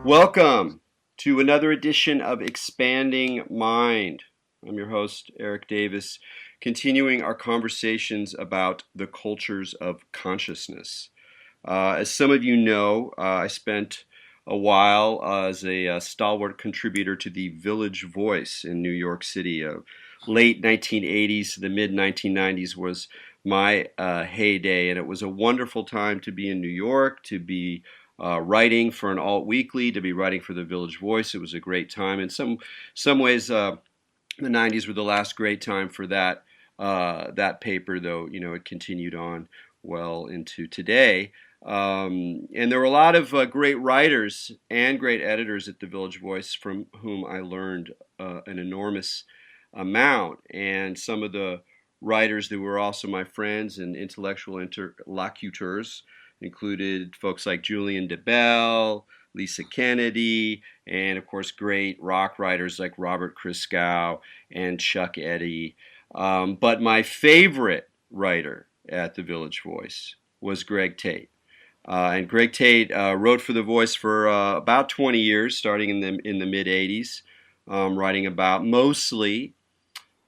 Welcome to another edition of Expanding Mind. I'm your host, Eric Davis, continuing our conversations about the cultures of consciousness. As some of you know, I spent a while as a stalwart contributor to the Village Voice in New York City. Late 1980s to the mid 1990s was my heyday, and it was a wonderful time to be in New York, to be writing for an alt weekly, to be writing for the Village Voice. It was a great time. In some ways, the 90s were the last great time for that paper, though it continued on well into today. And there were a lot of great writers and great editors at the Village Voice from whom I learned an enormous amount. And some of the writers that were also my friends and intellectual interlocutors included folks like Julian DeBell, Lisa Kennedy, and of course great rock writers like Robert Christgau and Chuck Eddy. But my favorite writer at the Village Voice was Greg Tate. And Greg Tate wrote for The Voice for about 20 years, starting in the mid 80s, writing about mostly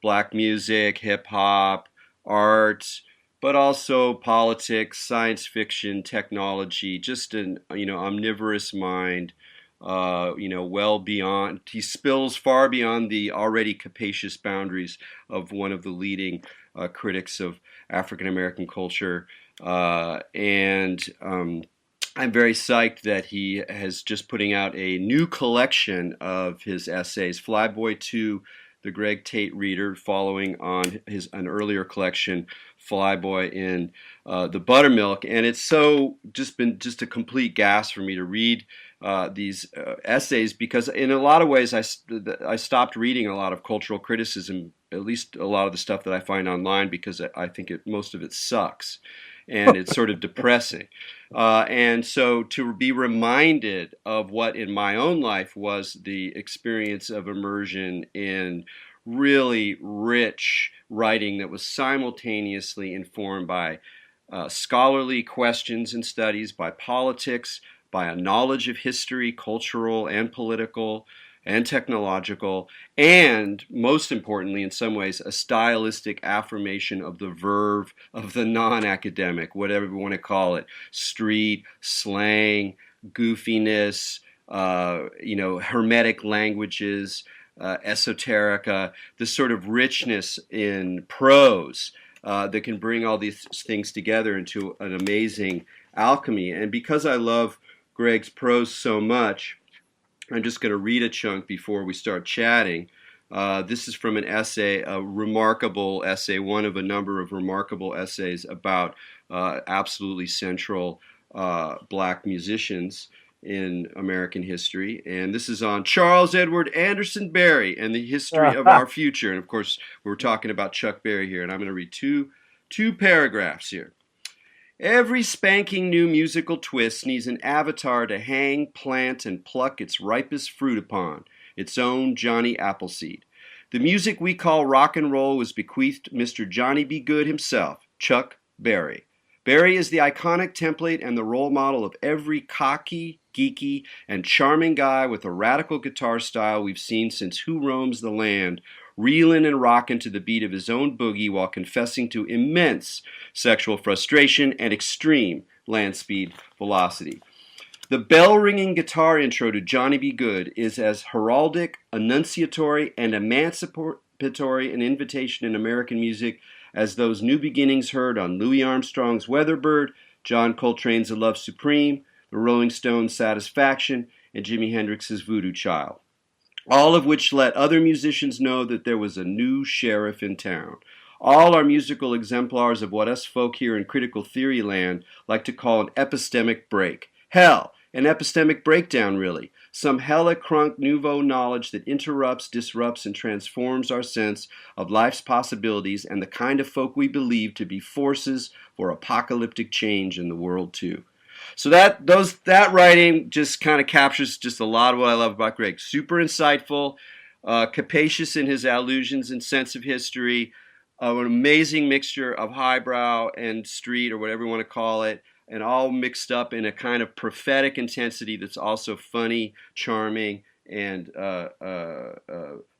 black music, hip hop, art, but also politics, science fiction, technology. Just an omnivorous mind. Well beyond. He spills far beyond the already capacious boundaries of one of the leading critics of African American culture. And I'm very psyched that he has just putting out a new collection of his essays, Flyboy 2, the Greg Tate Reader, following on an earlier collection, Flyboy in the Buttermilk. And it's been a complete gas for me to read these essays, because in a lot of ways I stopped reading a lot of cultural criticism, at least a lot of the stuff that I find online, because I think most of it sucks and it's sort of depressing. And so to be reminded of what in my own life was the experience of immersion in really rich writing that was simultaneously informed by scholarly questions and studies, by politics, by a knowledge of history, cultural and political and technological, and most importantly, in some ways, a stylistic affirmation of the verve of the non-academic, whatever we want to call it, street, slang, goofiness, hermetic languages, esoterica, this sort of richness in prose that can bring all these things together into an amazing alchemy. And because I love Greg's prose so much, I'm just going to read a chunk before we start chatting. This is from an essay, a remarkable essay, one of a number of remarkable essays about absolutely central black musicians in American history. And this is on Charles Edward Anderson Barry and the history of our future. And of course, we're talking about Chuck Berry here. And I'm going to read two paragraphs here. Every spanking new musical twist needs an avatar to hang, plant, and pluck its ripest fruit upon, its own Johnny Appleseed. The music we call rock and roll was bequeathed Mr. Johnny B. Good himself, Chuck Berry. Berry is the iconic template and the role model of every cocky, geeky, and charming guy with a radical guitar style we've seen since Who Roams the Land, reeling and rocking to the beat of his own boogie while confessing to immense sexual frustration and extreme land speed velocity. The bell-ringing guitar intro to Johnny B. Good is as heraldic, annunciatory, and emancipatory an invitation in American music as those new beginnings heard on Louis Armstrong's Weatherbird, John Coltrane's A Love Supreme, the Rolling Stones' Satisfaction, and Jimi Hendrix's Voodoo Child. All of which let other musicians know that there was a new sheriff in town. All are musical exemplars of what us folk here in critical theory land like to call an epistemic break. Hell, an epistemic breakdown, really. Some hella crunk nouveau knowledge that interrupts, disrupts, and transforms our sense of life's possibilities and the kind of folk we believe to be forces for apocalyptic change in the world, too. So that writing just kind of captures just a lot of what I love about Greg. Super insightful, capacious in his allusions and sense of history, an amazing mixture of highbrow and street, or whatever you want to call it, and all mixed up in a kind of prophetic intensity that's also funny, charming, and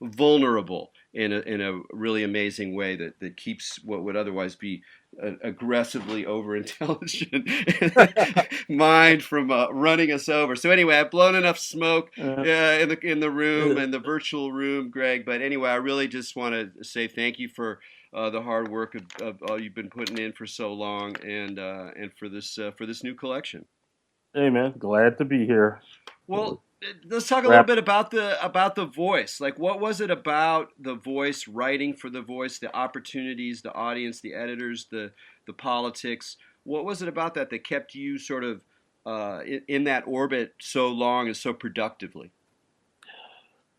vulnerable in a really amazing way that keeps what would otherwise be an aggressively over intelligent mind from running us over. So anyway, I've blown enough smoke in the room and the virtual room, Greg. But anyway, I really just want to say thank you for the hard work of all you've been putting in for so long, and for this new collection. Hey man, glad to be here. Well, let's talk a little Rap. bit about the voice. Like, what was it about the voice, writing for the voice, the opportunities, the audience, the editors, the politics? What was it about that kept you sort of in that orbit so long and so productively?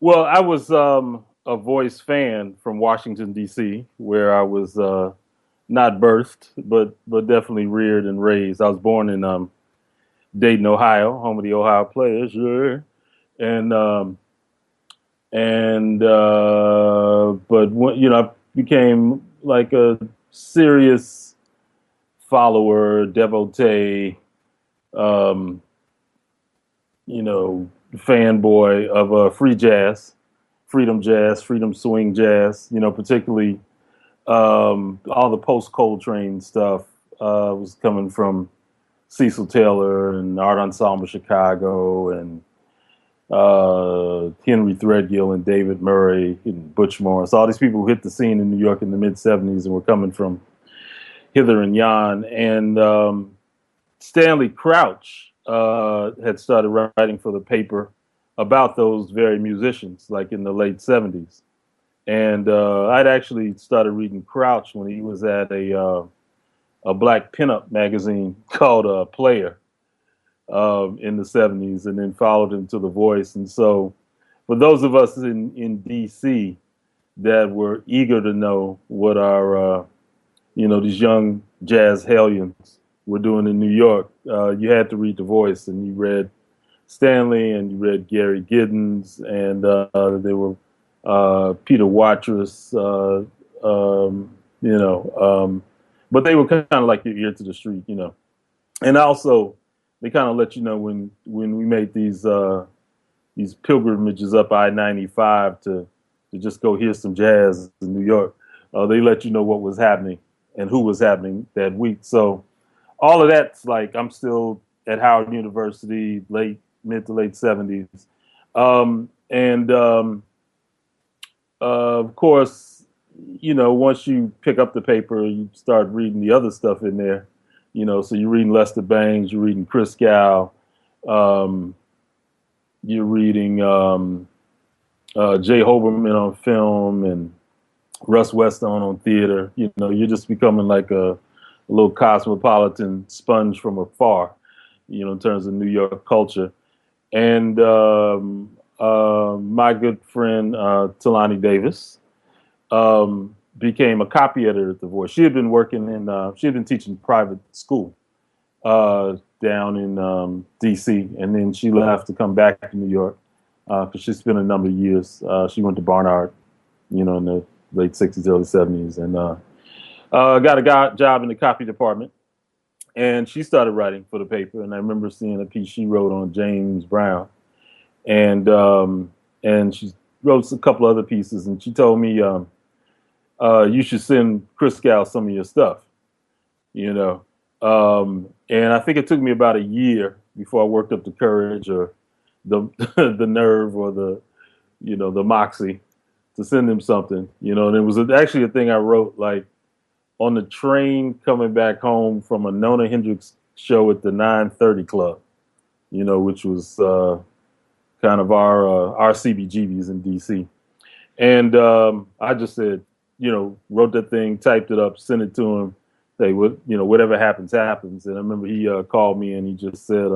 Well, I was a Voice fan from Washington D.C., where I was not birthed, but definitely reared and raised. I was born in Dayton, Ohio, home of the Ohio Players, sure. And but when, I became like a serious follower, devotee, um, fanboy of free jazz, freedom swing jazz. Particularly all the post Coltrane stuff was coming from Cecil Taylor and Art Ensemble Chicago and Henry Threadgill and David Murray and Butch Morris. All these people who hit the scene in New York in the mid '70s and were coming from hither and yon. And Stanley Crouch had started writing for the paper about those very musicians, like in the late '70s. And I'd actually started reading Crouch when he was at a black pinup magazine called Player in the '70s, and then followed him to The Voice. And so, for those of us in D.C. that were eager to know what our these young jazz hellions were doing in New York, you had to read The Voice, and you read Stanley and you read Gary Giddens, and there were Peter Watrous, but they were kind of like your ear to the street. And also they kind of let you know when we made these pilgrimages up I-95 to just go hear some jazz in New York. They let you know what was happening and who was happening that week. So all of that's like, I'm still at Howard University, mid to late '70s, and of course, once you pick up the paper, you start reading the other stuff in there. So you're reading Lester Bangs, you're reading Chris Gow, you're reading Jay Hoberman on film and Russ Westone on theater. You're just becoming like a little cosmopolitan sponge from afar, in terms of New York culture. And my good friend Talani Davis became a copy editor at The Voice. She had been teaching private school down in D.C., and then she left to come back to New York because she spent a number of years. She went to Barnard, in the late '60s, early '70s, and got a job in the copy department. And she started writing for the paper, and I remember seeing a piece she wrote on James Brown, and she wrote a couple other pieces, and she told me you should send Chris Gow some of your stuff, and I think it took me about a year before I worked up the courage or the the nerve or the moxie to send him something, and it was actually a thing I wrote like on the train coming back home from a Nona Hendrix show at the 930 Club, which was kind of our CBGBs in DC. And I just said, wrote that thing, typed it up, sent it to him, say, whatever happens, happens. And I remember he called me and he just said,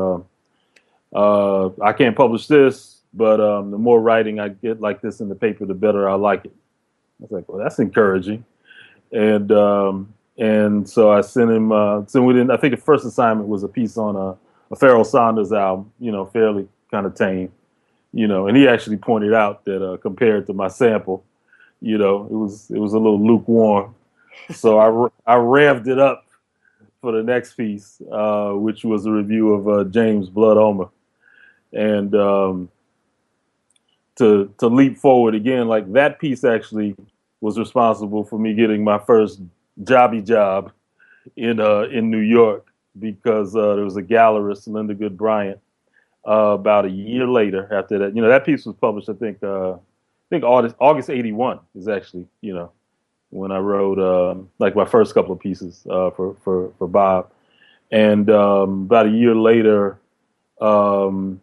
I can't publish this, but the more writing I get like this in the paper, the better I like it. I was like, well, that's encouraging. And so I sent him. So I think the first assignment was a piece on a Pharoah Sanders album. Fairly kind of tame. And he actually pointed out that compared to my sample, it was a little lukewarm. So I revved it up for the next piece, which was a review of James Blood Homer. And to leap forward again, like that piece actually was responsible for me getting my first job in New York, because there was a gallerist, Linda Good Bryant, about a year later after that. That piece was published, I think August '81 is actually, when I wrote like my first couple of pieces for Bob. And about a year later, um,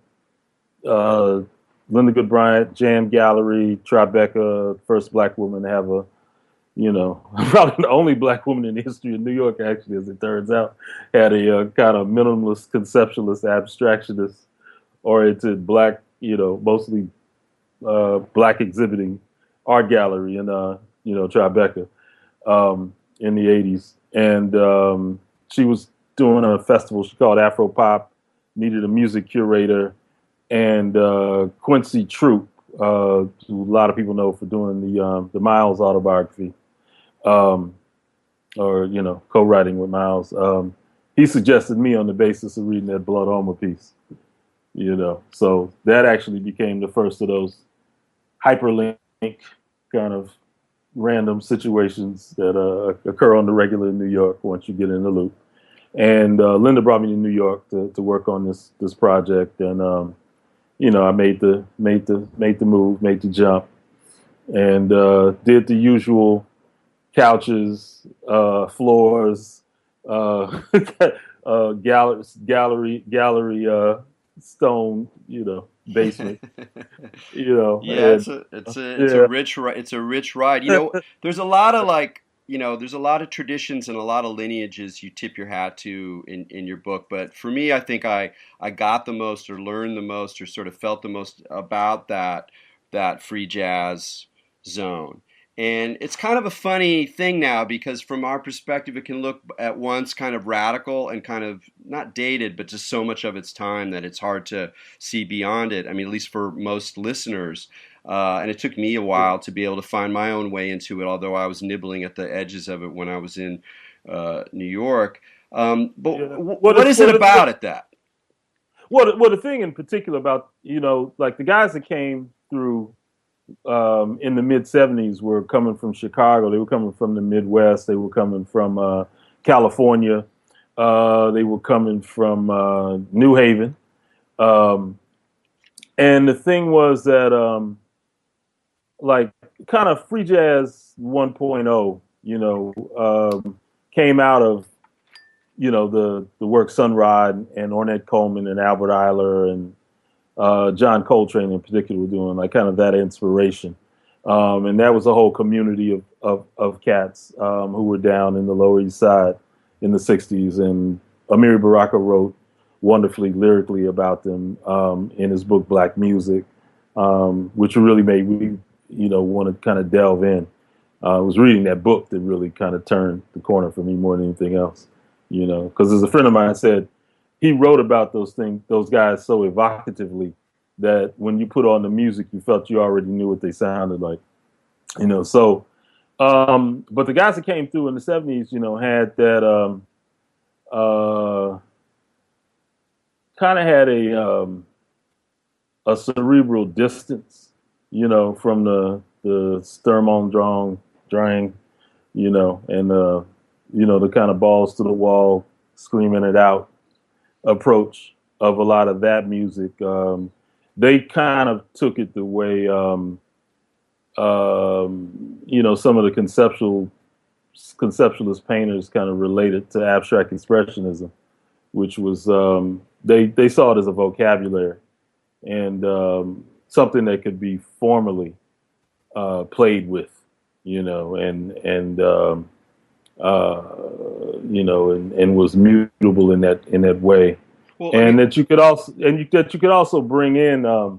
uh, Linda Good Bryant, Jam Gallery, Tribeca, first black woman to have a, probably the only black woman in the history of New York, actually, as it turns out, had a kind of minimalist, conceptualist, abstractionist oriented black, mostly black exhibiting art gallery in, Tribeca, in the 80s. And she was doing a festival she called Afro Pop, needed a music curator, and Quincy Troop, who a lot of people know for doing the Miles autobiography, or co-writing with Miles. He suggested me on the basis of reading that Blood Homer piece. So that actually became the first of those hyperlink kind of random situations that occur on the regular in New York once you get in the loop. And Linda brought me to New York to work on this project, and I made the move, made the jump, and did the usual couches, floors, gallery, stone, basement, Yeah, and it's a yeah, rich ride. There's a lot of there's a lot of traditions and a lot of lineages you tip your hat to in your book. But for me, I think I got the most, or learned the most, or sort of felt the most about that free jazz zone. And it's kind of a funny thing now, because from our perspective, it can look at once kind of radical and kind of not dated, but just so much of its time that it's hard to see beyond it. I mean, at least for most listeners. And it took me a while to be able to find my own way into it, although I was nibbling at the edges of it when I was in New York. But yeah. what is it about it that? The thing in particular about, like the guys that came through in the mid '70s were coming from Chicago. They were coming from the Midwest. They were coming from California. They were coming from New Haven. Um, and the thing was that, like, kind of free jazz 1.0, came out of, the work Sun Ra and Ornette Coleman and Albert Eiler and John Coltrane in particular were doing, like kind of that inspiration. And that was a whole community of cats who were down in the Lower East Side in the 60s. And Amiri Baraka wrote wonderfully lyrically about them in his book Black Music, which really made me, want to kind of delve in. I was reading that book that really kind of turned the corner for me more than anything else, because as a friend of mine said, he wrote about those guys so evocatively that when you put on the music, you felt you already knew what they sounded like, So, but the guys that came through in the '70s, had that kind of had a cerebral distance, from the Sturm Drang, and the kind of balls to the wall, screaming it out approach of a lot of that music. They kind of took it the way, some of the conceptualist painters kind of related to abstract expressionism, which was, they saw it as a vocabulary and something that could be formally played with, and was mutable in that way. Well, I And mean, that you could also bring in a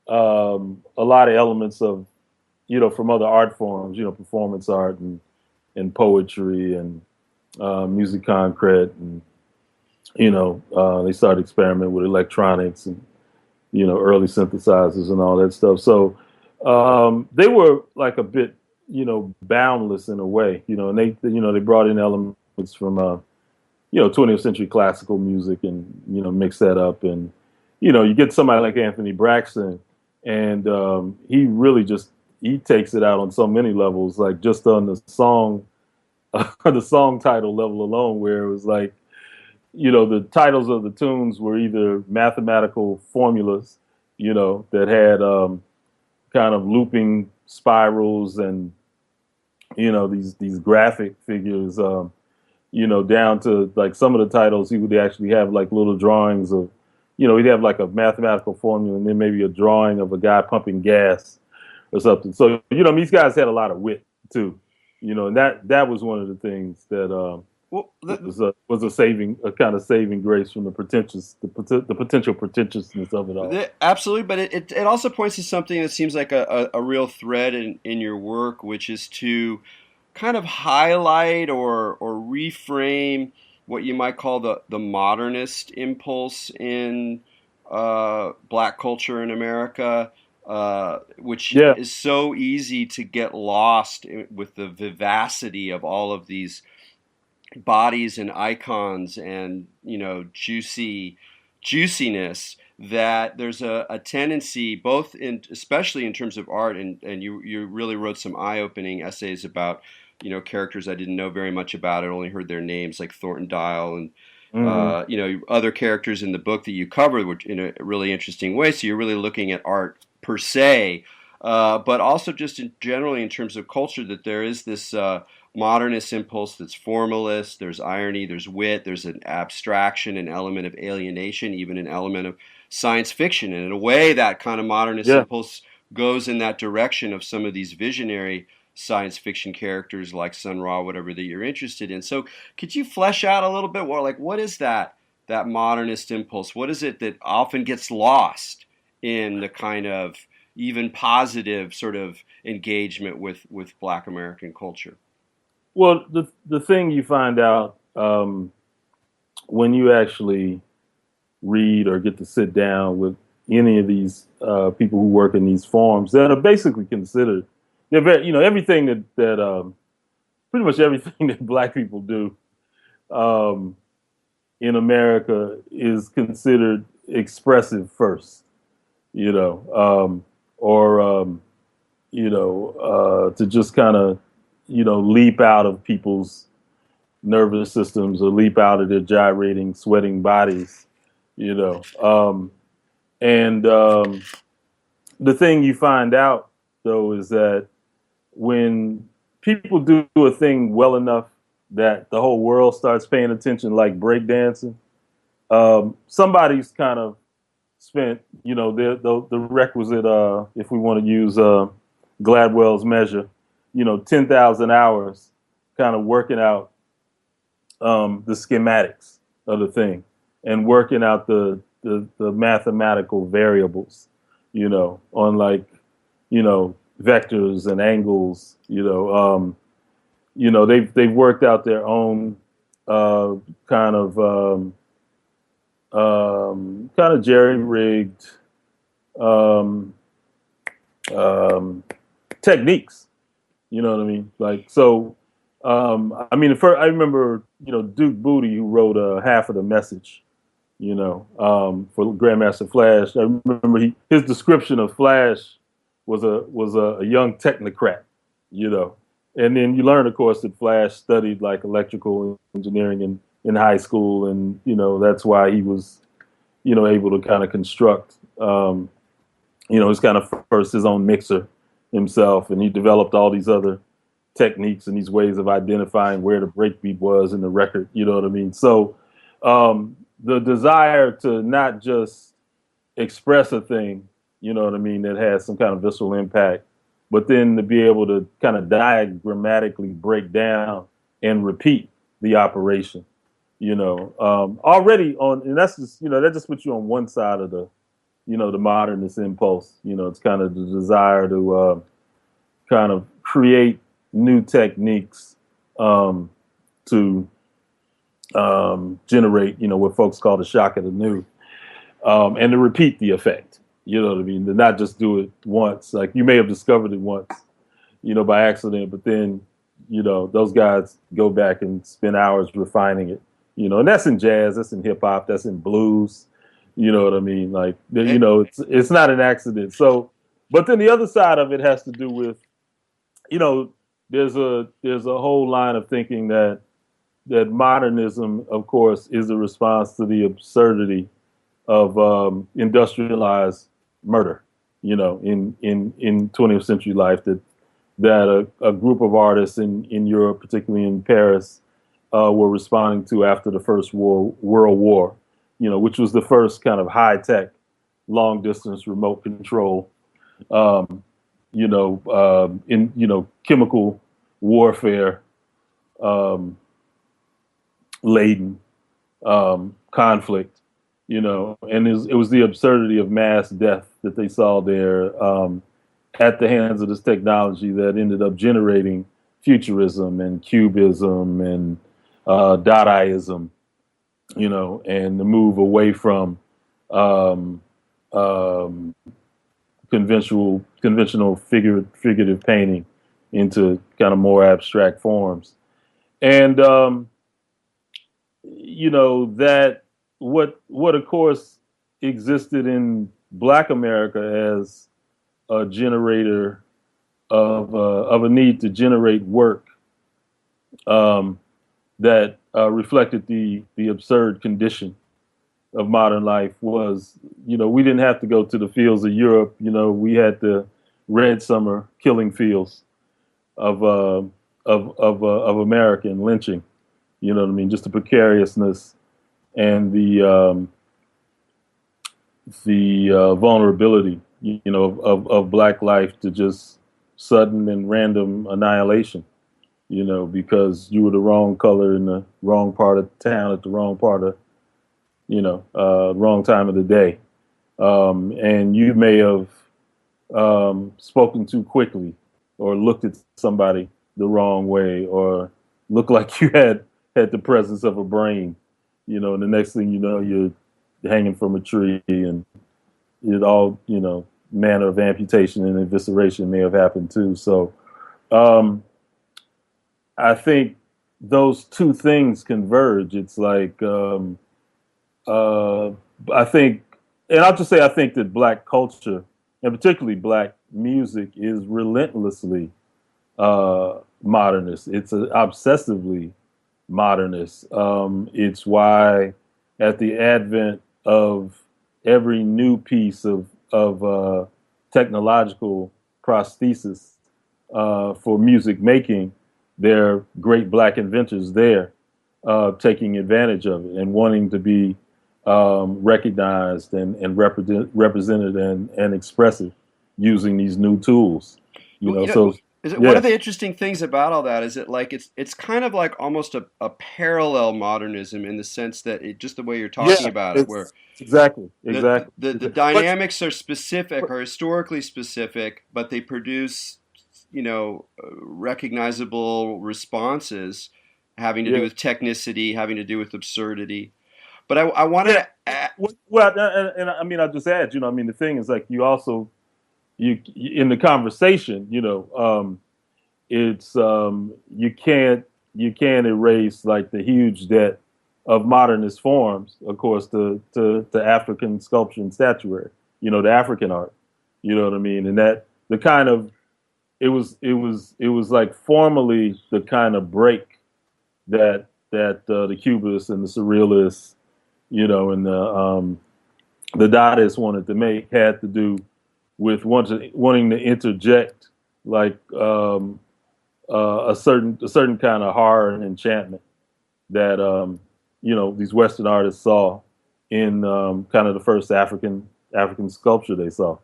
lot of elements of, from other art forms, performance art and poetry and music concrete, and they started experimenting with electronics and early synthesizers and all that stuff. So they were like a bit boundless in a way, and they brought in elements from 20th century classical music and, mix that up. And, you get somebody like Anthony Braxton, and he really he takes it out on so many levels, like just on the song, the song title level alone, where it was like, the titles of the tunes were either mathematical formulas, that had kind of looping spirals and, these graphic figures, down to like some of the titles, he would actually have like little drawings of, he'd have like a mathematical formula and then maybe a drawing of a guy pumping gas or something. So, these guys had a lot of wit too, and that was one of the things that Well, was a kind of saving grace from the potential pretentiousness of it all. absolutely, but it also points to something that seems like a real thread in your work, which is to kind of highlight or reframe what you might call the modernist impulse in black culture in America, which Yeah, is so easy to get lost with the vivacity of all of these bodies and icons and juiciness, that there's a tendency, both in, especially in terms of art, and you really wrote some eye-opening essays about characters I didn't know very much about. I only heard their names, like Thornton Dial and hmm other characters in the book that you covered, which in a really interesting way. So you're really looking at art per se, but also just generally in terms of culture, that there is this modernist impulse that's formalist. There's irony, there's wit, there's an abstraction, an element of alienation, even an element of science fiction. And in a way, that kind of modernist yeah. impulse goes in that direction of some of these visionary science fiction characters like Sun Ra, whatever that you're interested in. So could you flesh out a little bit more, like what is that modernist impulse? What is it that often gets lost in the kind of even positive sort of engagement with Black American culture? Well, the thing you find out when you actually read or get to sit down with any of these people who work in these forums that are basically considered, they're very, everything that pretty much everything that Black people do um, in America is considered expressive first, or to just kind of leap out of people's nervous systems or leap out of their gyrating, sweating bodies, you know. And the thing you find out, though, is that when people do a thing well enough that the whole world starts paying attention, like breakdancing, somebody's kind of spent, the requisite, if we want to use Gladwell's measure, 10,000 hours kind of working out the schematics of the thing and working out the mathematical variables, on like, vectors and angles, they've worked out their own kind of jerry-rigged techniques. You know what I mean? Like, so, I mean, I remember, Duke Booty, who wrote half of the message, for Grandmaster Flash. I remember his description of Flash was a young technocrat, and then you learn, of course, that Flash studied like electrical engineering in high school, and that's why he was, able to kind of construct, his kind of first his own mixer himself, and he developed all these other techniques and these ways of identifying where the breakbeat was in the record. You know what I mean? So the desire to not just express a thing, you know what I mean, that has some kind of visceral impact, but then to be able to kind of diagrammatically break down and repeat the operation, already on, and that's just, that just puts you on one side of the, the modernist impulse. It's kind of the desire to kind of create new techniques to generate, what folks call the shock of the new, and to repeat the effect. You know what I mean? To not just do it once. Like, you may have discovered it once, by accident, but then, those guys go back and spend hours refining it, And that's in jazz, that's in hip hop, that's in blues. You know what I mean? Like, Eh, it's not an accident. So, but then the other side of it has to do with, you know, there's a whole line of thinking that modernism, of course, is a response to the absurdity of industrialized murder. In 20th century life, that a group of artists in Europe, particularly in Paris, were responding to after the World War, which was the first kind of high tech, long distance remote control, in chemical warfare um, laden conflict, and it was the absurdity of mass death that they saw there at the hands of this technology that ended up generating futurism and cubism and Dadaism, and the move away from um, um, conventional figurative painting into kind of more abstract forms. And that what of course existed in Black America as a generator of a need to generate work um, that reflected the absurd condition of modern life was, we didn't have to go to the fields of Europe. We had the red summer killing fields of of American lynching. You know what I mean? Just the precariousness and the vulnerability, of Black life to just sudden and random annihilation. Because you were the wrong color in the wrong part of town at the wrong part of, wrong time of the day. And you may have spoken too quickly or looked at somebody the wrong way or looked like you had the presence of a brain, and the next thing you know, you're hanging from a tree and it all, manner of amputation and evisceration may have happened too. So um, I think those two things converge. It's like, uh, I think, and I'll just say, I think that Black culture, and particularly Black music, is relentlessly modernist. It's obsessively modernist. It's why, at the advent of every new piece of technological prosthesis for music making, there are great Black inventors there taking advantage of it and wanting to be recognized and represented and expressive using these new tools. well, So is it one yeah, of the interesting things about all that is it like it's kind of like almost a parallel modernism in the sense that it just the way you're talking yeah, about it, where it's exactly, the exactly. the But dynamics are specific, are historically specific, but they produce recognizable responses having to do yeah, with technicity, having to do with absurdity. But I wanted yeah. to add, Well, and I mean, I'll just add, I mean, the thing is like you also you in the conversation, it's you can't erase like the huge debt of modernist forms, of course, to African sculpture and statuary, the African art, you know what I mean, and that the kind of it was like formally the kind of break that the Cubists and the Surrealists, and the Dadaists wanted to make had to do with wanting to interject like a certain kind of horror and enchantment that these Western artists saw in kind of the first African sculpture they saw,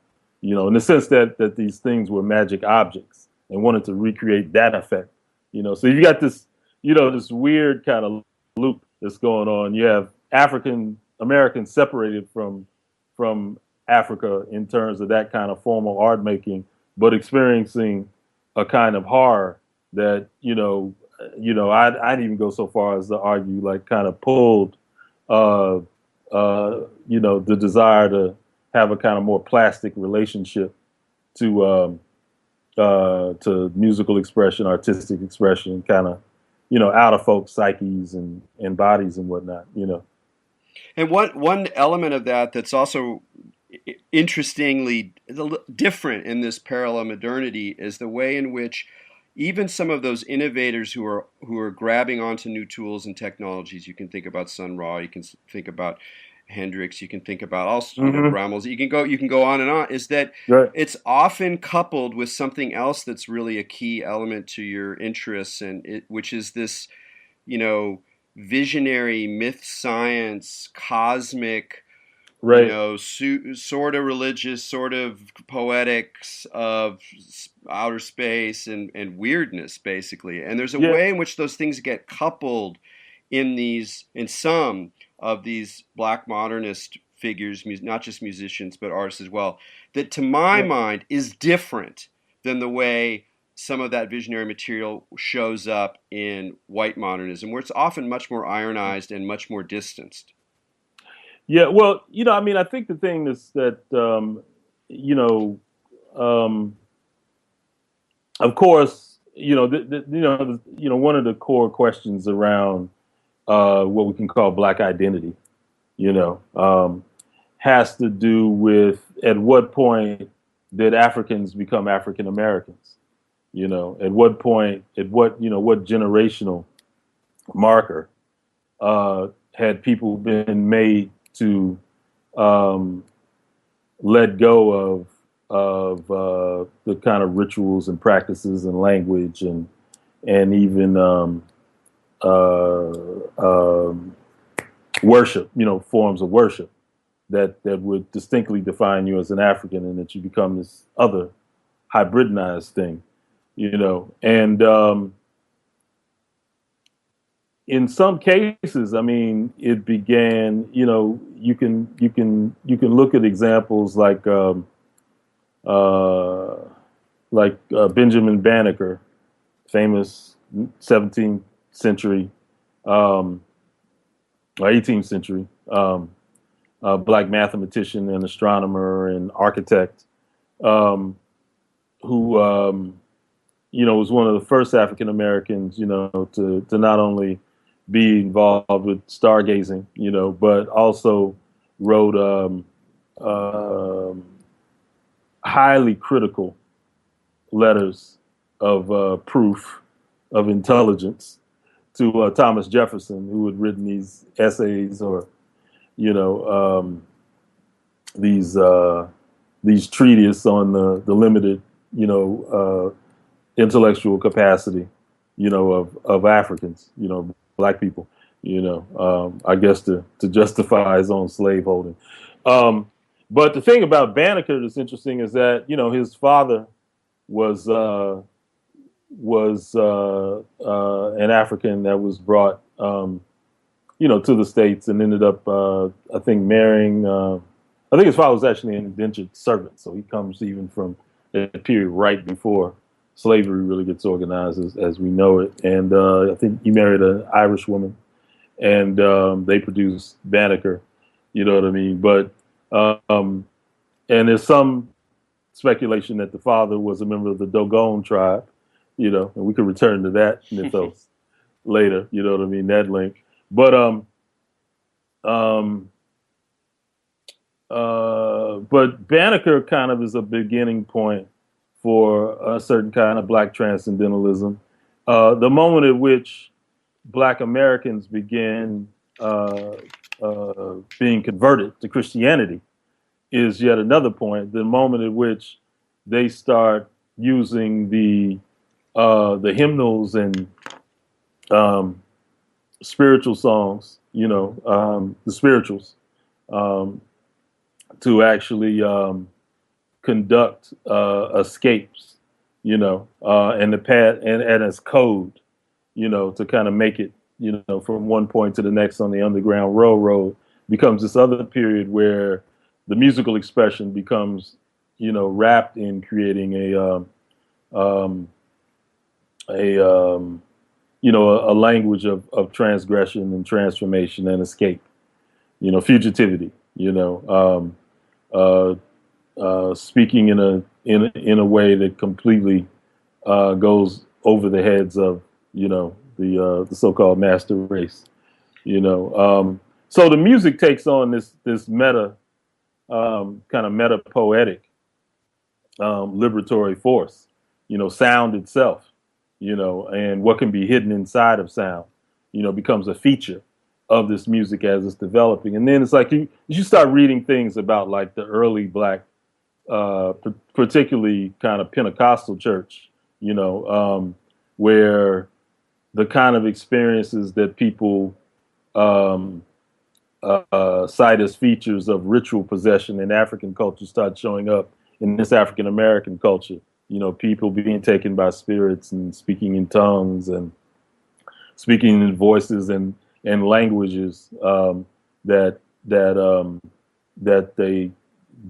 in the sense that these things were magic objects and wanted to recreate that effect, So you got this, this weird kind of loop that's going on. You have African Americans separated from Africa in terms of that kind of formal art making, but experiencing a kind of horror that I'd even go so far as to argue like kind of pulled uh, the desire to have a kind of more plastic relationship to musical expression, artistic expression, kind of out of folks' psyches and bodies and whatnot. And one element of that that's also interestingly different in this parallel modernity is the way in which even some of those innovators who are grabbing onto new tools and technologies. You can think about Sun Ra, you can think about Hendrix, you can think about also Brambles. You can go on and on. Is that Right. it's often coupled with something else that's really a key element to your interests, which is this, visionary myth science, cosmic, Right. sort of religious, sort of poetics of outer space and weirdness, basically. And there's a Yeah. way in which those things get coupled in some of these Black modernist figures, not just musicians, but artists as well, that to my Yeah. mind is different than the way some of that visionary material shows up in white modernism, where it's often much more ironized and much more distanced. Yeah. Well, I think the thing is that, you know, um, of course, one of the core questions around what we can call Black identity, you know, um, has to do with at what point did Africans become African Americans? At what point, what generational marker had people been made to um, let go of the kind of rituals and practices and language and even uh, um, worship, forms of worship that would distinctly define you as an African, and that you become this other hybridized thing, and in some cases, I mean, it began. You can look at examples uh, Benjamin Banneker, famous 17th century um, or 18th century Black mathematician and astronomer and architect, who was one of the first African Americans, to not only be involved with stargazing, but also wrote highly critical letters of proof of intelligence to Thomas Jefferson, who had written these essays or these treatises on the limited intellectual capacity of Africans, Black people, I guess to justify his own slaveholding. But the thing about Banneker that's interesting is that his father was an African that was brought to the States and ended up I think marrying. I think his father was actually an indentured servant, so he comes even from a period right before slavery really gets organized as we know it. And I think he married an Irish woman, and they produced Banneker. You know what I mean? But and there's some speculation that the father was a member of the Dogon tribe. And we could return to that mythos later. You know what I mean? That link. But but Banneker kind of is a beginning point for a certain kind of Black transcendentalism. The moment at which Black Americans begin being converted to Christianity is yet another point. The moment at which they start using the hymnals and spiritual songs, the spirituals, to actually conduct escapes, and the path and as code, to kind of make it, from one point to the next on the Underground Railroad, becomes this other period where the musical expression becomes, wrapped in creating a language of transgression and transformation and escape, fugitivity, speaking in a way that completely goes over the heads of the so-called master race. You know, so the music takes on this meta kind of meta poetic liberatory force. You know, sound itself. You know, and what can be hidden inside of sound. You know, becomes a feature of this music as it's developing. And then it's like you start reading things about like the early black, particularly kind of Pentecostal church. You know, where the kind of experiences that people um, cite as features of ritual possession in African culture start showing up in this African American culture. You know, people being taken by spirits and speaking in tongues and speaking in voices and languages that that they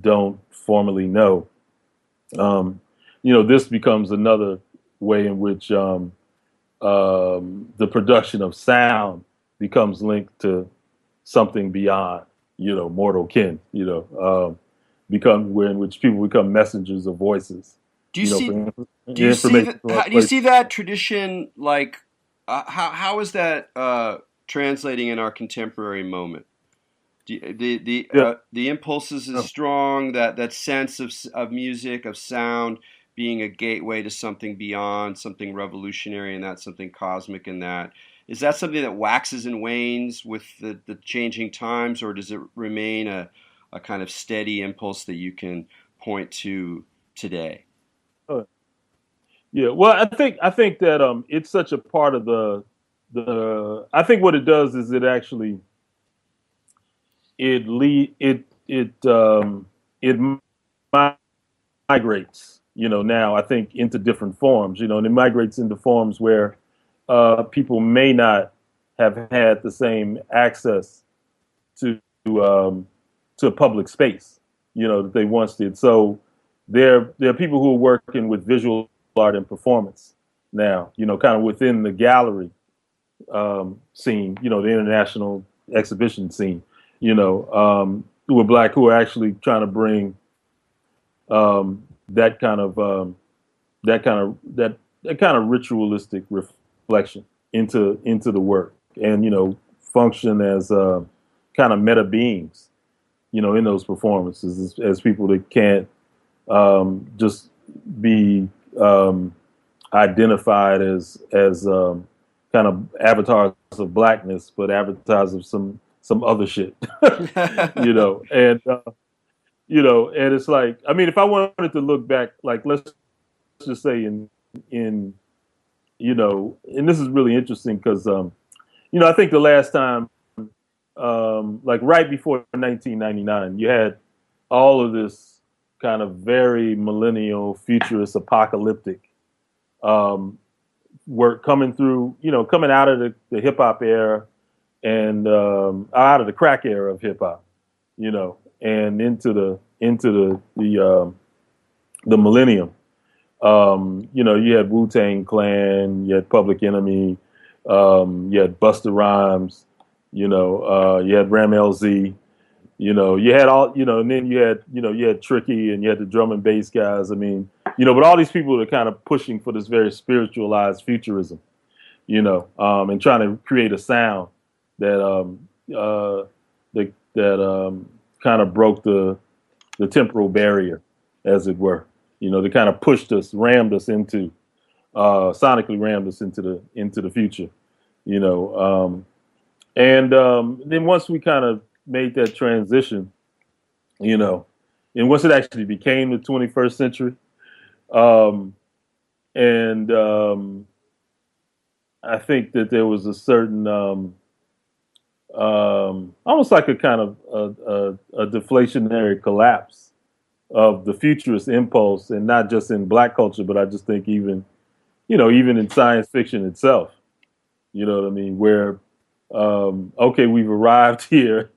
don't formally know. You know, this becomes another way in which the production of sound becomes linked to something beyond, you know, mortal kin. You know, become where in which people become messengers of voices. Do you You know, see? for Do you see information that? from other Do you places. see that tradition? Like, how is that translating in our contemporary moment? Yeah. The impulses is strong. That sense of music, of sound being a gateway to something beyond, something revolutionary, and that something cosmic. In that, is that something that waxes and wanes with the changing times, or does it remain a kind of steady impulse that you can point to today? Uh, Yeah, well, I think that it's such a part of the I think what it does is it actually it lead it migrates, you know, now I think into different forms, you know, and it migrates into forms where people may not have had the same access to um, to public space, you know, that they once did. So there are people who are working with visual art and performance now, you know, kind of within the gallery scene, you know, the international exhibition scene, you know, who are black, who are actually trying to bring that kind of that kind of ritualistic reflection into the work, and you know, function as kind of meta beings, you know, in those performances as people that can't just be identified as kind of avatars of blackness, but avatars of some other shit, you know, and you know, and it's like, I mean, if I wanted to look back, like let's just say in you know, and this is really interesting because you know, I think the last time like right before 1999, you had all of this kind of very millennial, futurist, apocalyptic um, work coming through, you know, coming out of the hip hop era and out of the crack era of hip hop, you know, and into the millennium. You know, you had Wu-Tang Clan, you had Public Enemy, you had Busta Rhymes, you know, you had Ram LZ, you know, you had all, you know, and then you had Tricky and you had the drum and bass guys. I mean, you know, but all these people are kind of pushing for this very spiritualized futurism, you know, and trying to create a sound that that kind of broke the temporal barrier, as it were. You know, they kind of pushed us, rammed us into, sonically rammed us into the future. You know, and then once we kind of made that transition, you know, and once it actually became the 21st century, um, and I think that there was a certain almost like a kind of a deflationary collapse of the futurist impulse, and not just in black culture, but I just think even, you know, even in science fiction itself, you know what I mean, where okay, we've arrived here,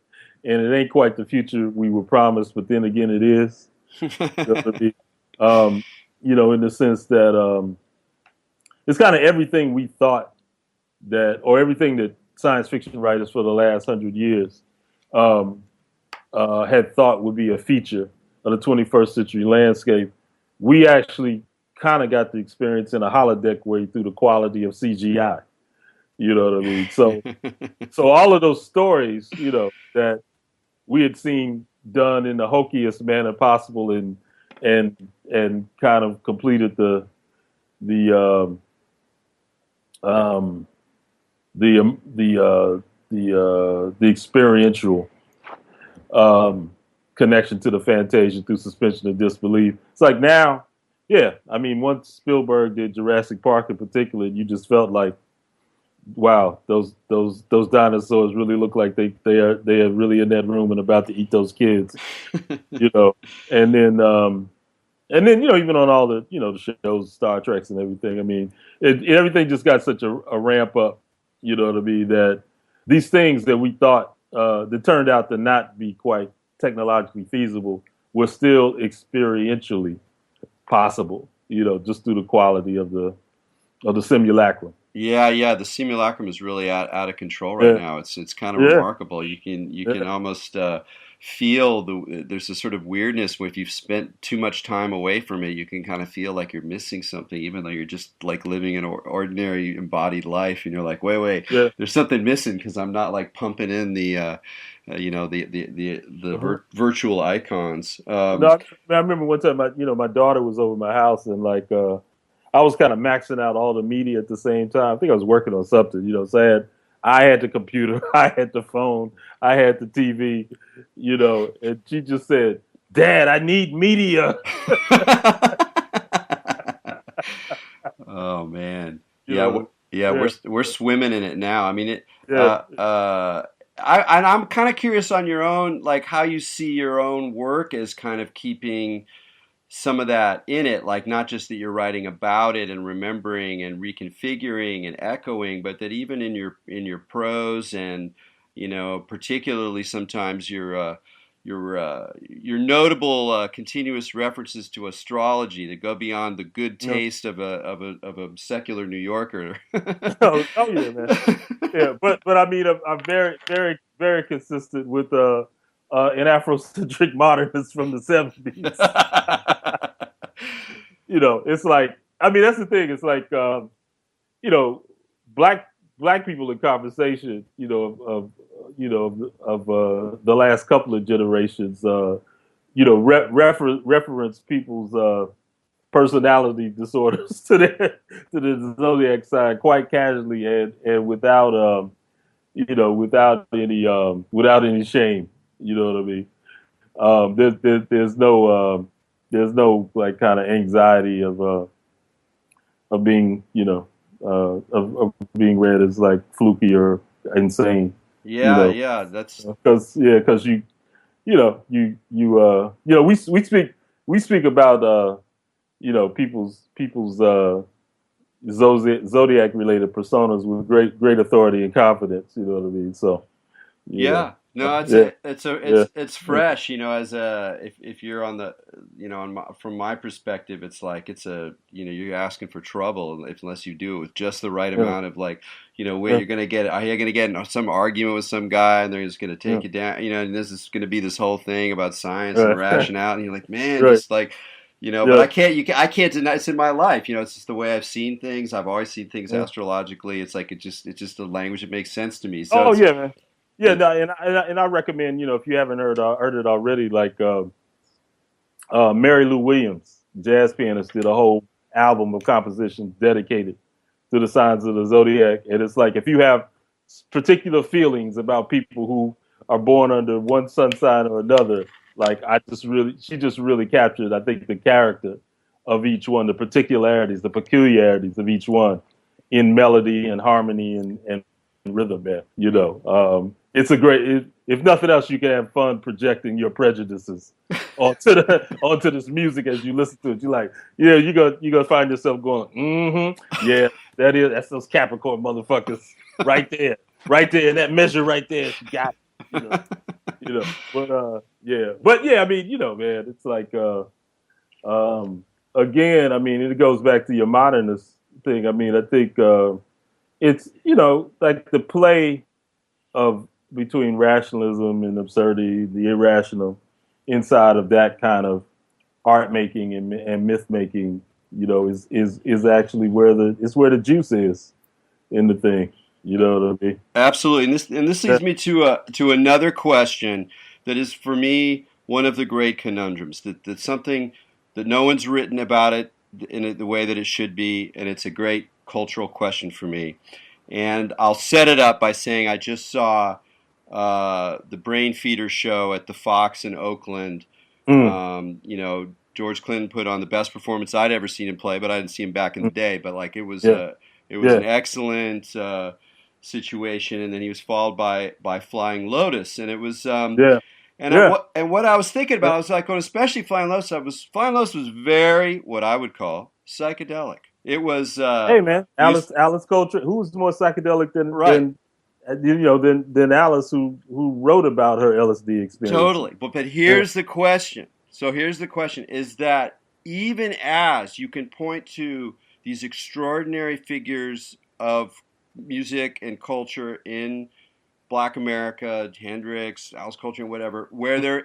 and it ain't quite the future we were promised, but then again, it is. You know what I mean? Um, you know, in the sense that it's kind of everything we thought that, or everything that science fiction writers for the last 100 years um, had thought would be a feature of the 21st century landscape. We actually kind of got the experience in a holodeck way through the quality of CGI. You know what I mean? So all of those stories, that we had seen done in the hokiest manner possible, and and kind of completed the um, the experiential um, connection to the Fantasia through suspension of disbelief. It's like now, yeah. I mean, once Spielberg did Jurassic Park in particular, you just felt like, wow, those dinosaurs really look like they are really in that room and about to eat those kids, you know. And then even on all the the shows, Star Treks and everything. I mean, everything just got such a ramp up, to be that these things that we thought that turned out to not be quite technologically feasible were still experientially possible, just through the quality of the simulacrum. Yeah, yeah, the simulacrum is really out of control right Yeah, now. It's kind of yeah, remarkable. You can yeah. almost feel there's a sort of weirdness where if you've spent too much time away from it, you can kind of feel like you're missing something, even though you're just like living an ordinary embodied life, and you're like, wait, Yeah. there's something missing because I'm not like pumping in Uh-huh. virtual icons. No, I remember one time my daughter was over my house, and like I was kind of maxing out all the media at the same time. I think I was working on something, so I had the computer, I had the phone, I had the TV, and she just said, "Dad, I need media." Oh man, You yeah, know, yeah, yeah, we're swimming in it now. I mean, yeah. I'm kind of curious on your own, like how you see your own work as kind of keeping some of that in it, like not just that you're writing about it and remembering and reconfiguring and echoing, but that even in your prose and particularly sometimes your notable continuous references to astrology that go beyond the good No. taste of a secular New Yorker. Oh yeah, man. Yeah, but I mean, I'm very, very, very consistent with an Afrocentric modernist from the '70s. It's like, I mean, that's the thing. It's like, you know, black black people in conversation, of the last couple of generations, reference people's personality disorders to the zodiac sign quite casually, and without any shame. You know what I mean? There's no like kind of anxiety of being of being read as like fluky or insane. You Yeah, know, yeah, that's because we speak about people's zodiac related personas with great authority and confidence. You know what I mean? So you know, yeah. No, it's yeah, a, it's a, yeah, it's fresh, as a if you're on the, from my perspective, it's like you're asking for trouble unless you do it with just the right yeah, amount of like, where yeah, you're gonna get in some argument with some guy and they're just gonna yeah, take you down, and this is gonna be this whole thing about science and right, rationality, and you're like, man, right, just like, but yeah, I can't deny it's in my life, it's just the way I've seen things. I've always seen things yeah. astrologically. It's like it's just a language that makes sense to me. So Oh it's yeah, man. Yeah, it, no, and I recommend, if you haven't heard it already, like Mary Lou Williams, jazz pianist, did a whole album of compositions dedicated to the signs of the zodiac. And it's like, if you have particular feelings about people who are born under one sun sign or another, like she just really captured, I think, the character of each one, the particularities, the peculiarities of each one in melody and harmony and rhythm, man. It's a if nothing else, you can have fun projecting your prejudices onto this music as you listen to it. You're like, yeah, you gonna find yourself going, yeah, that's those Capricorn motherfuckers right there, in that measure right there. She got it, but yeah, I mean, man, it's like um, again, I mean, it goes back to your modernist thing. I mean, I think it's like the play of between rationalism and absurdity, the irrational, inside of that kind of art making and myth making, is actually where the juice is in the thing. You know what I mean? Absolutely, and this leads That, me to another question that is for me one of the great conundrums. That's something that no one's written about it in the way that it should be, and it's a great cultural question for me. And I'll set it up by saying I just saw the Brain Feeder show at the Fox in Oakland. mm, George Clinton put on the best performance I'd ever seen him play, but I didn't see him back in the mm, day. But like yeah, it was an yeah, excellent situation, and then he was followed by Flying Lotus, and it was yeah, yeah, and what I was thinking yeah. about, I was like, well, especially Flying Lotus was very what I would call psychedelic. It was Hey man, used Alice Coltrane, who's more psychedelic right. than Alice, who wrote about her LSD experience. Totally. But Yeah. here's the question. So here's the question is that even as you can point to these extraordinary figures of music and culture in Black America, Hendrix, Alice Coltrane, whatever, where there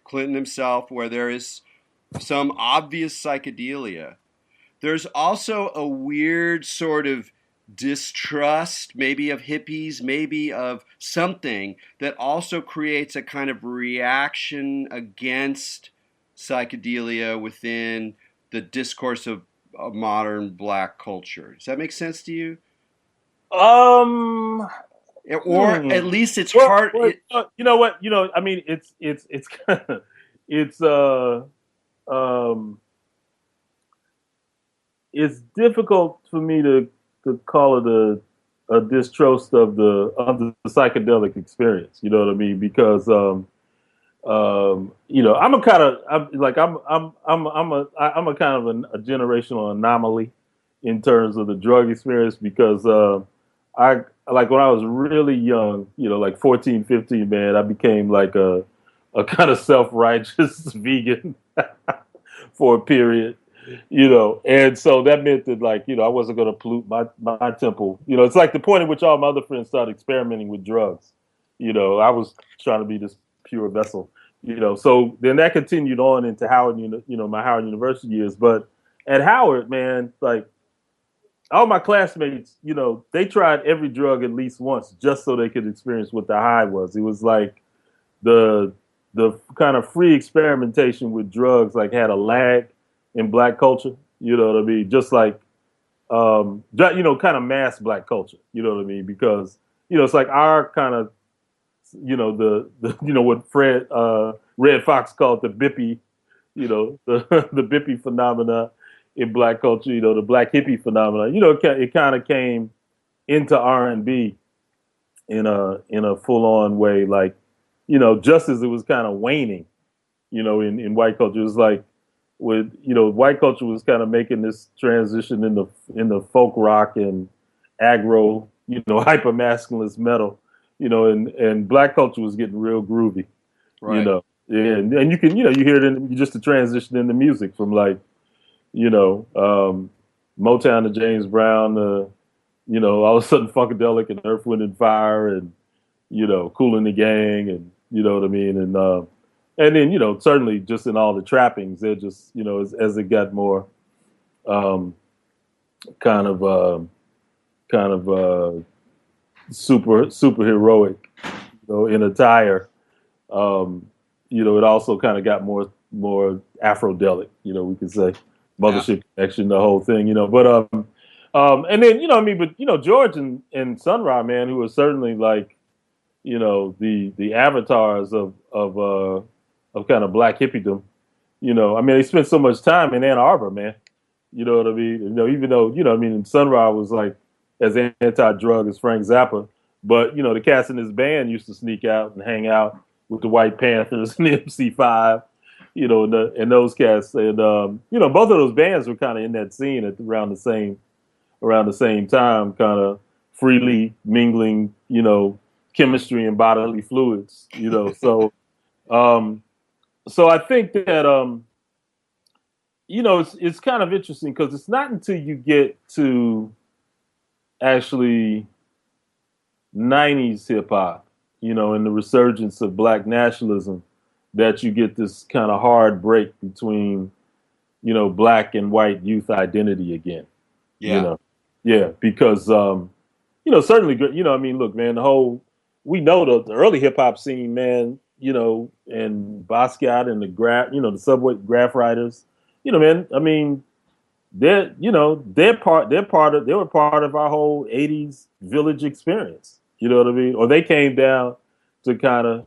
Clinton himself, where there is some obvious psychedelia, there's also a weird sort of distrust, maybe of hippies, maybe of something that also creates a kind of reaction against psychedelia within the discourse of modern black culture. Does that make sense to you? Um. Or at Hmm. least it's Well, hard. you know what? I mean, it's kind of it's um it's difficult for me to call it a distrust of the psychedelic experience. You know what I mean? Because I'm a kind of I'm a kind of a generational anomaly in terms of the drug experience because I like when I was really young, like 14, 15, man, I became like a kind of self-righteous vegan for a period, and so that meant that like, I wasn't going to pollute my temple. It's like the point at which all my other friends started experimenting with drugs. I was trying to be this pure vessel. So then that continued on into Howard, my Howard University years. But at Howard, man, like all my classmates, they tried every drug at least once just so they could experience what the high was. It was like the the kind of free experimentation with drugs like had a lag in black culture. You know what I mean? Just like kind of mass black culture. You know what I mean? Because it's like our kind of the what Fred Red Fox called the bippy, the the bippy phenomena in black culture. The black hippie phenomena. It kind of came into R&B in a full on way, like just as it was kind of waning, in white culture. It was like with white culture was kind of making this transition in the folk rock and aggro, hyper masculinist metal, and black culture was getting real groovy, you Right. know. And you can you hear it in just the transition in the music from like Motown to James Brown to all of a sudden Funkadelic and Earth, Wind and Fire and Kool and the Gang and you know what I mean and then certainly just in all the trappings they're just as it got more um, kind of kind of super heroic in attire um, it also kind of got more Afrodelic we could say Yeah. Mothership Connection the whole thing but and then I mean but George and Sun Ra man who are certainly like the avatars of kind of black hippiedom. I mean, they spent so much time in Ann Arbor, man. You know what I mean? Even though I mean, Sun Ra was like as anti-drug as Frank Zappa, but the cast in his band used to sneak out and hang out with the White Panthers and the MC5, and those cats, and both of those bands were kind of in that scene around the same time, kind of freely mingling, chemistry and bodily fluids. Um, so I think that it's kind of interesting because it's not until you get to actually '90s hip hop, and the resurgence of black nationalism, that you get this kind of hard break between black and white youth identity again. You Yeah. know, yeah, because certainly good. I mean, look, man, we know the early hip hop scene, man, and Basquiat and the the subway graph writers, man, I mean, they were part of our whole 80s village experience. You know what I mean? Or they came down to kind of,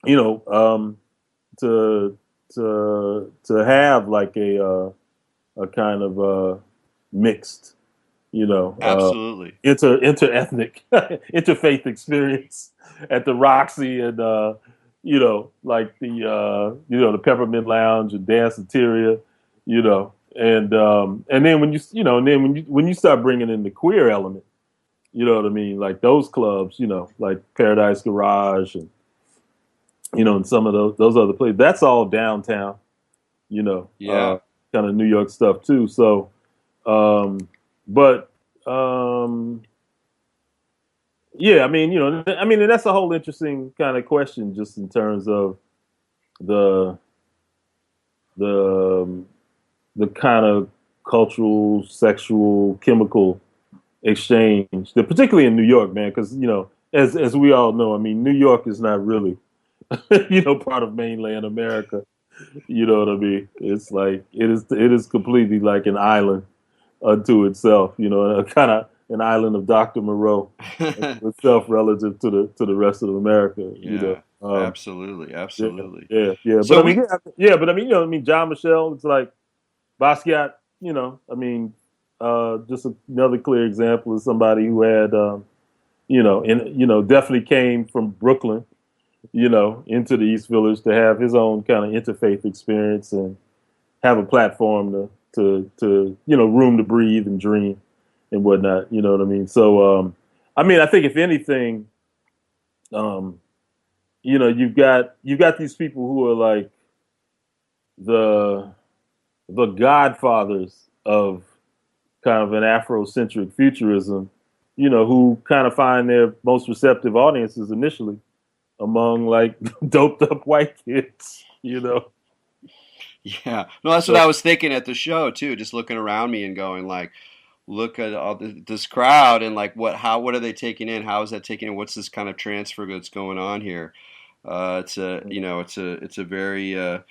you know, to have like a kind of mixed, Absolutely. inter-ethnic, interfaith experience at the Roxy and like the Peppermint Lounge and Danceteria, and then when you start bringing in the queer element, you know what I mean, like those clubs, like Paradise Garage and and some of those other places, that's all downtown, Yeah. kind of New York stuff too. So, but yeah, I mean, and that's a whole interesting kind of question, just in terms of the the the kind of cultural, sexual, chemical exchange, that particularly in New York, man, because as we all know, I mean, New York is not really, part of mainland America. You know what I mean? It's like it is completely like an island unto itself. Kind of an island of Dr. Moreau itself relative to the rest of America. Yeah. Absolutely. Yeah, Absolutely. yeah. But So I mean, we but I mean, John Michelle. It's like Basquiat. I mean, just another clear example of somebody who had, definitely came from Brooklyn, into the East Village to have his own kind of interfaith experience and have a platform to room to breathe and dream and whatnot. You know what I mean? So, I mean, I think if anything, um, you've got these people who are like the the godfathers of kind of an Afrocentric futurism, who kind of find their most receptive audiences initially among like doped up white kids. Yeah. No, that's what So, I was thinking at the show too, just looking around me and going like, look at all this crowd and like what are they taking in? How is that taking in? What's this kind of transfer that's going on here? It's a very it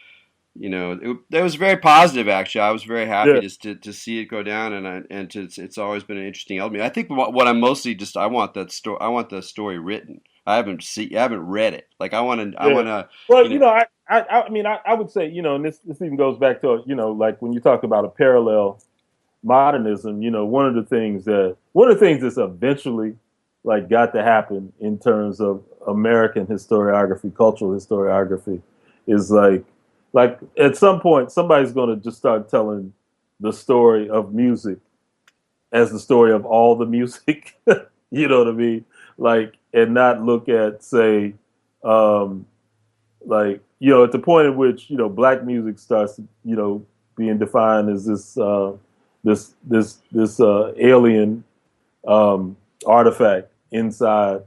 was very positive actually. I was very happy yeah, to see it go down, it's always been an interesting element. I think what I'm mostly just I want the story written. I haven't read it. Like I yeah. want to Well, you know I mean, I would say, and this even goes back to, like when you talk about a parallel modernism, one of the things that's eventually like got to happen in terms of American historiography, cultural historiography, is like at some point somebody's going to just start telling the story of music as the story of all the music. You know what I mean? Like, and not look at, say, um, like, at the point at which black music starts being defined as this alien um, artifact inside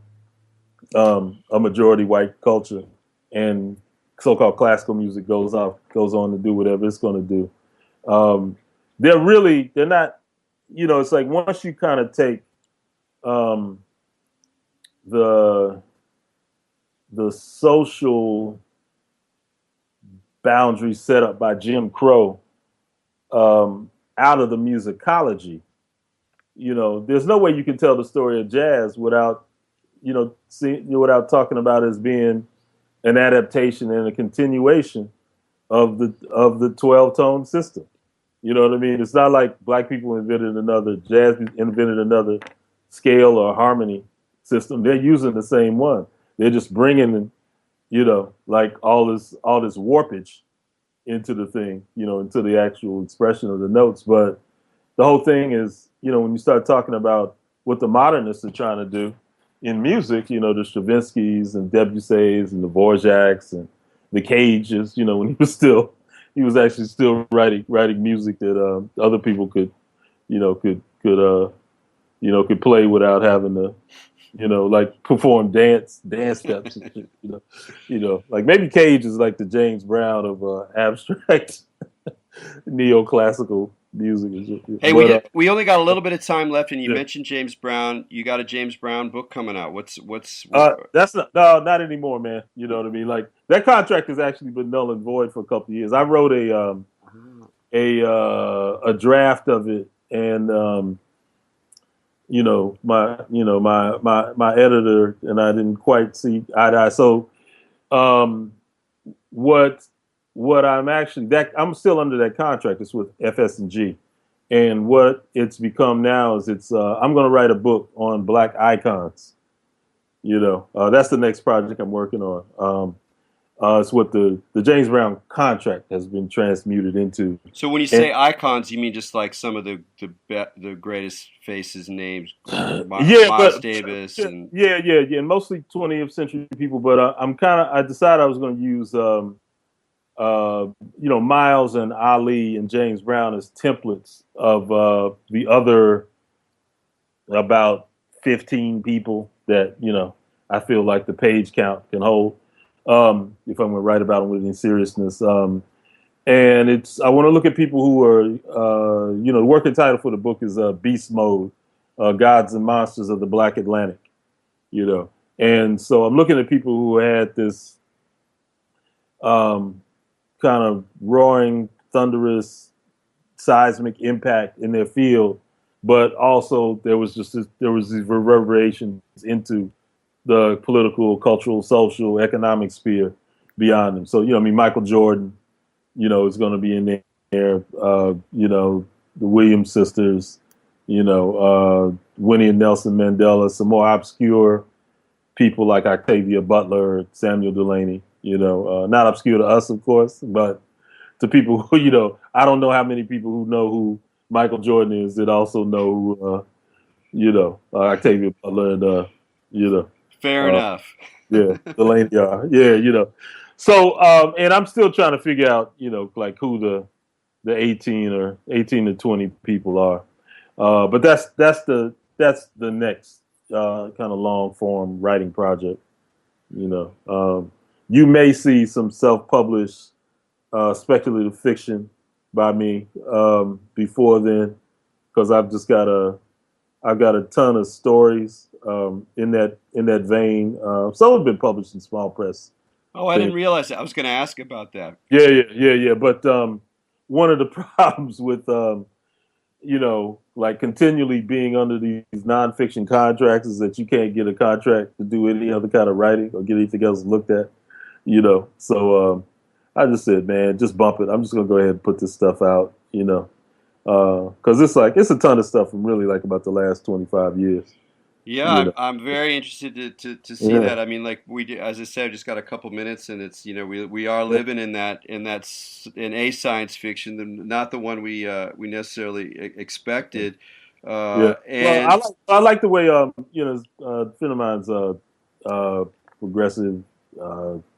a majority white culture, and so-called classical music goes on to do whatever it's going to do. um, they're not, it's like once you kind of take um, the the social boundaries set up by Jim Crow out of the musicology. There's no way you can tell the story of jazz without, without talking about it as being an adaptation and a continuation of the 12 tone system. You know what I mean? It's not like black people jazz invented another scale or harmony system. They're using the same one. They're just bringing, like all this warpage into the thing, into the actual expression of the notes. But the whole thing is, when you start talking about what the modernists are trying to do in music, the Stravinskys and Debussy's and the Dvorak's and the Cages, when he was actually still writing music that other people could, could play without having to, like perform dance steps and shit, like maybe Cage is like the James Brown of abstract neoclassical, music is. Hey, But we only got a little bit of time left, and you yeah, mentioned James Brown. You got a James Brown book coming out. What? that's not no, not anymore, man. You know what I mean? Like that contract has actually been null and void for a couple of years. I wrote a draft of it, and my editor and I didn't quite see eye to eye. So um, what what I'm actually that I'm still under that contract. It's with FS&G, and what it's become now is it's I'm going to write a book on Black icons. That's the next project I'm working on. It's what the James Brown contract has been transmuted into. So when you And say icons, you mean just like some of the greatest faces, names, yeah, Miles Davis and yeah, and mostly 20th century people. But I decided I was going to use uh, Miles and Ali and James Brown as templates of the other about 15 people that I feel like the page count can hold. If I'm going to write about them with any seriousness. And I want to look at people who are, the working title for the book is Beast Mode, Gods and Monsters of the Black Atlantic, you know. And so I'm looking at people who had this kind of roaring, thunderous, seismic impact in their field, but also there was these reverberations into the political, cultural, social, economic sphere beyond them. So, Michael Jordan, is going to be in there. The Williams sisters, Winnie and Nelson Mandela, some more obscure people like Octavia Butler, Samuel Delaney, not obscure to us, of course, but to people who, I don't know how many people who know who Michael Jordan is that also know who, Octavia Butler and, fair uh, enough. yeah, Delaney are. Yeah, So, and I'm still trying to figure out, like who the 18 to 20 people are. But that's the next kind of long form writing project. You may see some self-published speculative fiction by me before then, because I've got a ton of stories in that vein. Some have been published in small press Oh, I things. didn't realize that. I was going to ask about that. Yeah. But one of the problems with like continually being under these nonfiction contracts is that you can't get a contract to do any other kind of writing or get anything else looked at. So I just said, man, just bump it. I'm just gonna go ahead and put this stuff out. Because it's a ton of stuff from really like about the last 25 years. Yeah, You know. I'm very interested to see Yeah. that. I mean, like we do, as I said, just got a couple minutes, and it's we are Yeah. living in a science fiction, not the one we necessarily expected, Yeah. Well, and I like the way a friend of mine's progressive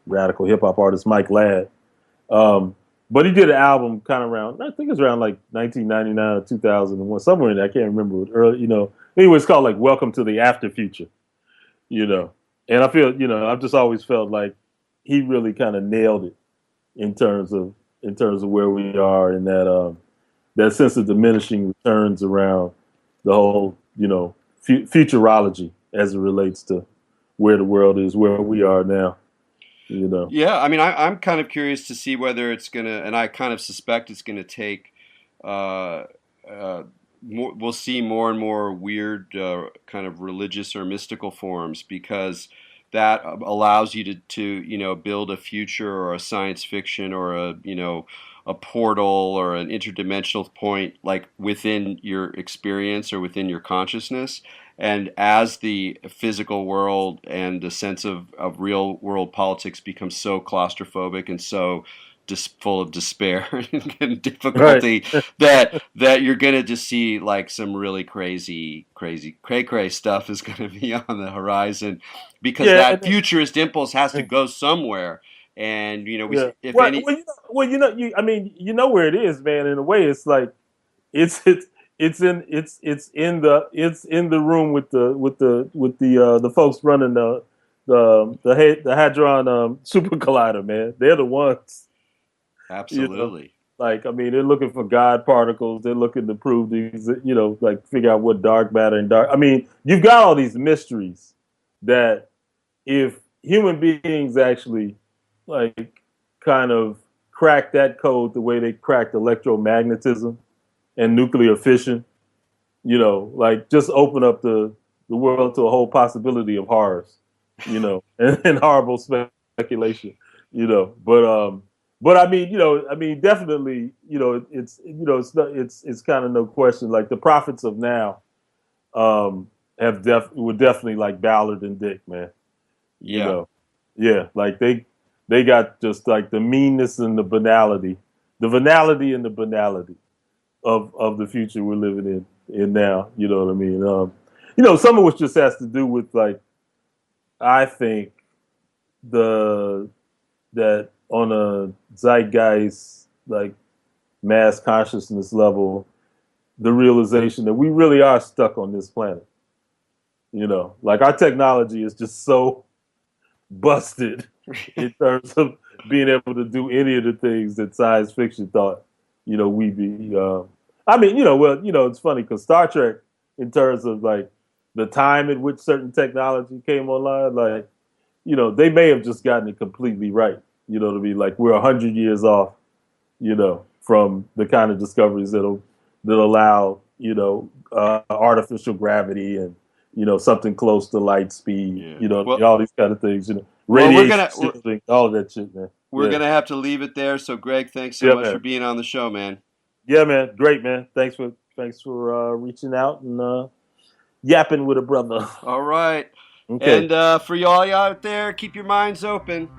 radical hip hop artist Mike Ladd. Um, but he did an album kind of around, I think it's around like 1999 or 2001, somewhere in there. I can't remember what early, Anyway, it's called like Welcome to the After Future, you know. And I feel, I've just always felt like he really kind of nailed it in terms of where we are in that sense of diminishing returns around the whole, futurology as it relates to where the world is, where we are now, you know. yeah, I mean, I'm kind of curious to see whether it's gonna, and I kind of suspect it's gonna take. Uh, we'll see more and more weird kind of religious or mystical forms because that allows you to build a future or a science fiction or a portal or an interdimensional point like within your experience or within your consciousness. And as the physical world and the sense of real world politics becomes so claustrophobic and so full of despair and Right. difficulty that you're gonna just see like some really cray stuff is gonna be on the horizon because Yeah. that futurist impulse has to go somewhere. And we, Yeah. if Well, any, I mean, you know where it is, man. In a way, it's like it's it's in the room with the folks running the hadron super collider, man. They're the ones, you know. absolutely. Like, I mean, they're looking for God particles. They're looking to prove these, like figure out what dark matter and dark. I mean, you've got all these mysteries that if human beings actually like kind of crack that code the way they cracked electromagnetism and nuclear fission, like just open up the world to a whole possibility of horrors, and horrible speculation, but I mean, definitely, it's kind of no question. Like the prophets of now, were definitely like Ballard and Dick, man. You Yeah. know, yeah, like they got just like the meanness and the venality and the banality of the future we're living in now. You know what I mean? Some of which just has to do with like I think the that on a zeitgeist like mass consciousness level, the realization that we really are stuck on this planet. Like our technology is just so busted in terms of being able to do any of the things that science fiction thought, we'd be. I mean, it's funny because Star Trek, in terms of like the time at which certain technology came online, like, they may have just gotten it completely right. You know what I mean? Like we're 100 years off, from the kind of discoveries that allow, artificial gravity and something close to light speed, Yeah. all these kind of things, Well, radiation shielding, all of that shit, man. we're Yeah, gonna have to leave it there. So, Greg, thanks so yeah, much for man. being on the show, man. Yeah, man. Great, man. Thanks for reaching out and yapping with a brother. All right. Okay. And for y'all out there, keep your minds open.